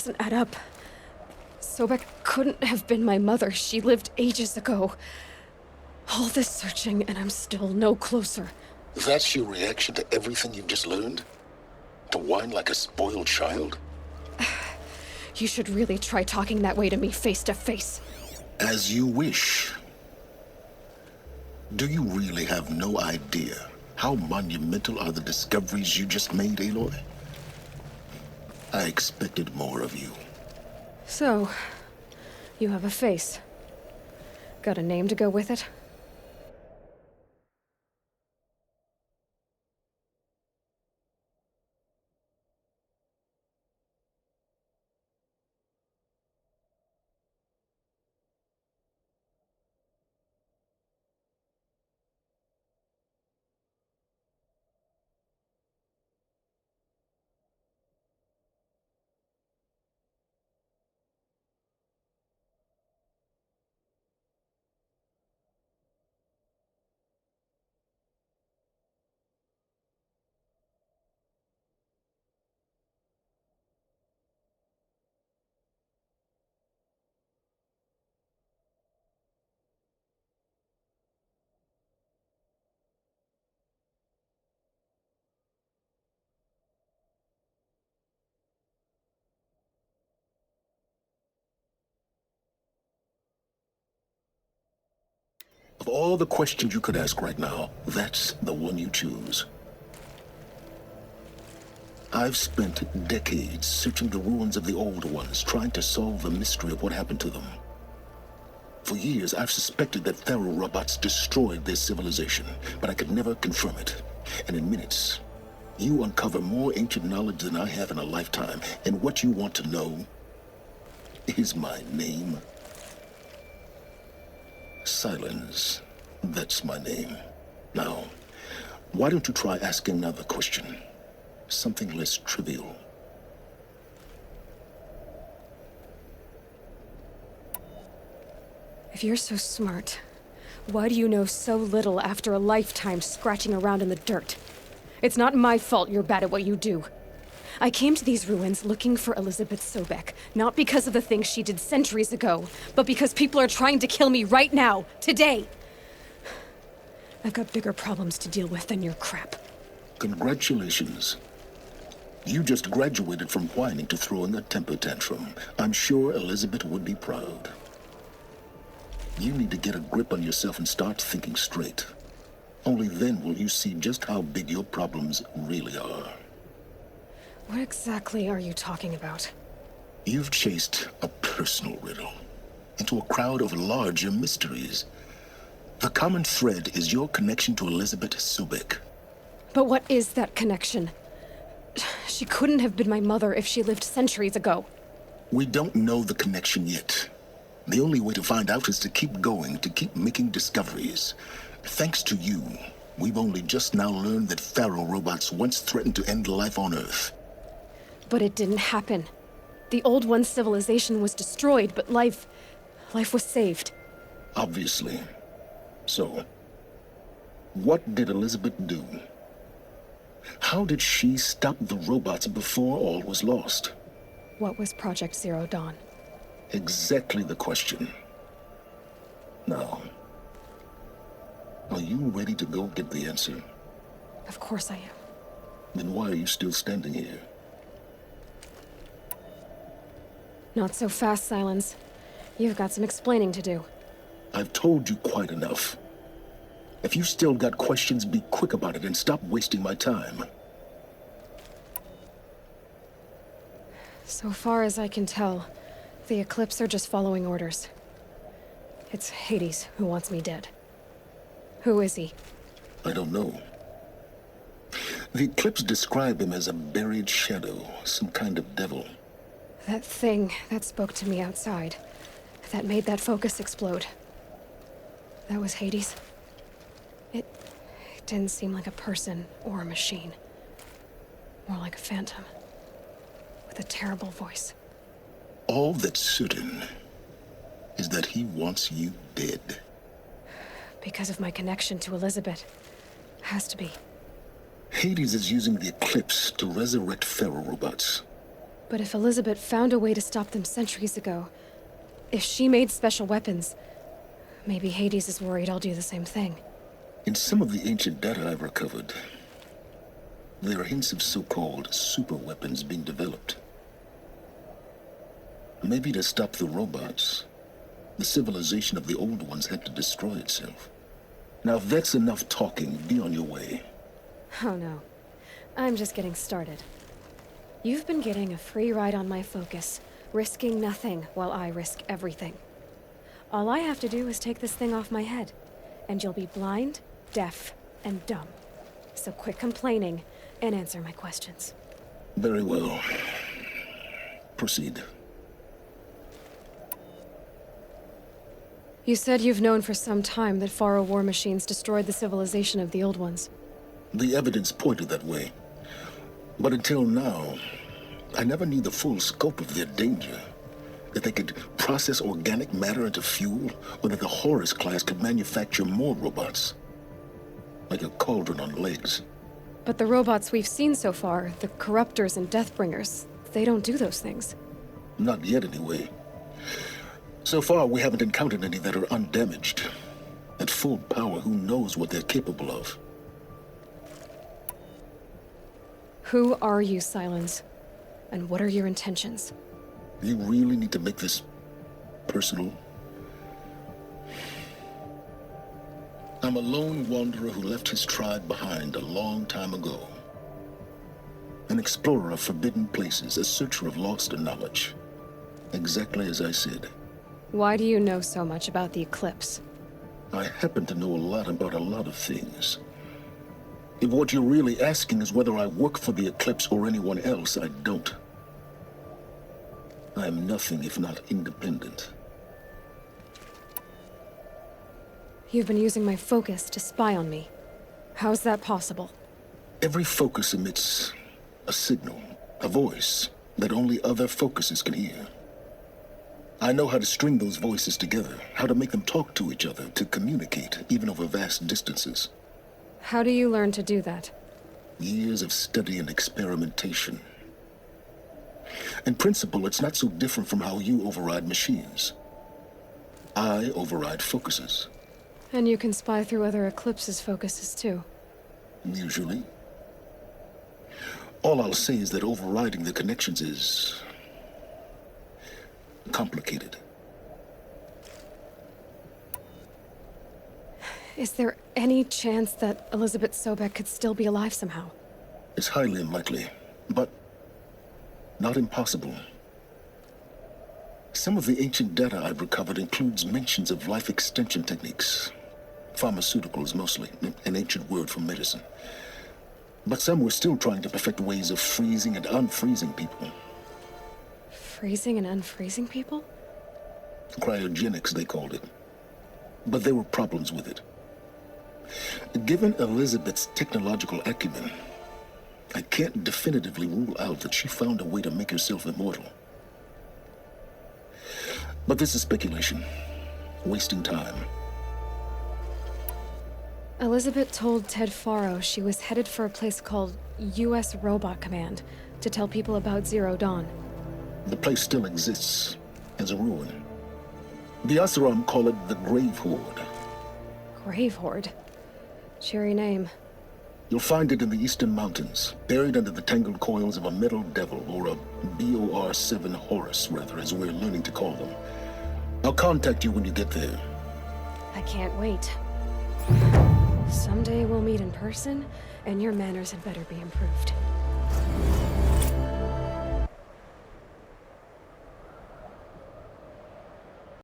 doesn't add up. Sobek couldn't have been my mother. She lived ages ago. All this searching, and I'm still no closer. That's your reaction to everything you've just learned? To whine like a spoiled child? You should really try talking that way to me face to face. As you wish. Do you really have no idea how monumental are the discoveries you just made, Aloy? I expected more of you. So, you have a face. Got a name to go with it? Of all the questions you could ask right now, that's the one you choose. I've spent decades searching the ruins of the old ones, trying to solve the mystery of what happened to them. For years, I've suspected that feral robots destroyed their civilization, but I could never confirm it. And in minutes, you uncover more ancient knowledge than I have in a lifetime, and what you want to know is my name. Sylens. That's my name. Now, why don't you try asking another question? Something less trivial. If you're so smart, why do you know so little after a lifetime scratching around in the dirt? It's not my fault you're bad at what you do. I came to these ruins looking for Elizabeth Sobek, not because of the things she did centuries ago, but because people are trying to kill me right now, today. I've got bigger problems to deal with than your crap. Congratulations. You just graduated from whining to throwing a temper tantrum. I'm sure Elizabeth would be proud. You need to get a grip on yourself and start thinking straight. Only then will you see just how big your problems really are. What exactly are you talking about? You've chased a personal riddle into a crowd of larger mysteries. The common thread is your connection to Elizabeth Sobek. But what is that connection? She couldn't have been my mother if she lived centuries ago. We don't know the connection yet. The only way to find out is to keep going, to keep making discoveries. Thanks to you, we've only just now learned that feral robots once threatened to end life on Earth. But it didn't happen. The Old One's civilization was destroyed, but life was saved. Obviously. So, what did Elizabeth do? How did she stop the robots before all was lost? What was Project Zero Dawn? Exactly the question. Now, are you ready to go get the answer? Of course I am. Then why are you still standing here? Not so fast, Sylens. You've got some explaining to do. I've told you quite enough. If you still got questions, be quick about it and stop wasting my time. So far as I can tell, the Eclipse are just following orders. It's Hades who wants me dead. Who is he? I don't know. The Eclipse describe him as a buried shadow, some kind of devil. That thing that spoke to me outside, that made that focus explode. That was Hades. It didn't seem like a person or a machine. More like a phantom. With a terrible voice. All that's certain is that he wants you dead. Because of my connection to Elizabeth. Has to be. Hades is using the Eclipse to resurrect feral robots. But if Elizabeth found a way to stop them centuries ago, if she made special weapons, maybe Hades is worried I'll do the same thing. In some of the ancient data I've recovered, there are hints of so-called super weapons being developed. Maybe to stop the robots, the civilization of the old ones had to destroy itself. Now, if that's enough talking, be on your way. Oh no. I'm just getting started. You've been getting a free ride on my focus, risking nothing while I risk everything. All I have to do is take this thing off my head, and you'll be blind, deaf, and dumb. So quit complaining and answer my questions. Very well. Proceed. You said you've known for some time that Faro war machines destroyed the civilization of the old ones. The evidence pointed that way. But until now, I never knew the full scope of their danger. That they could process organic matter into fuel, or that the Horus class could manufacture more robots. Like a cauldron on legs. But the robots we've seen so far, the Corruptors and Deathbringers, they don't do those things. Not yet, anyway. So far, we haven't encountered any that are undamaged. At full power, who knows what they're capable of? Who are you, Sylens? And what are your intentions? You really need to make this personal? I'm a lone wanderer who left his tribe behind a long time ago. An explorer of forbidden places, a searcher of lost knowledge. Exactly as I said. Why do you know so much about the Eclipse? I happen to know a lot about a lot of things. If what you're really asking is whether I work for the Eclipse or anyone else, I don't. I am nothing if not independent. You've been using my focus to spy on me. How's that possible? Every focus emits a signal, a voice, that only other focuses can hear. I know how to string those voices together, how to make them talk to each other, to communicate, even over vast distances. How do you learn to do that? Years of study and experimentation. In principle, it's not so different from how you override machines. I override focuses. And you can spy through other Eclipse's focuses too. Usually. All I'll say is that overriding the connections is complicated. Is there any chance that Elizabeth Sobek could still be alive somehow? It's highly unlikely, but not impossible. Some of the ancient data I've recovered includes mentions of life extension techniques. Pharmaceuticals, mostly, an ancient word for medicine. But some were still trying to perfect ways of freezing and unfreezing people. Freezing and unfreezing people? Cryogenics, they called it. But there were problems with it. Given Elizabeth's technological acumen, I can't definitively rule out that she found a way to make herself immortal. But this is speculation. Wasting time. Elizabeth told Ted Faro she was headed for a place called U.S. Robot Command to tell people about Zero Dawn. The place still exists as a ruin. The Asuram call it the Grave Horde. Grave Horde? Cheery name. You'll find it in the Eastern Mountains, buried under the tangled coils of a metal devil, or a BOR-7 Horus, rather, as we're learning to call them. I'll contact you when you get there. I can't wait. Someday we'll meet in person, and your manners had better be improved.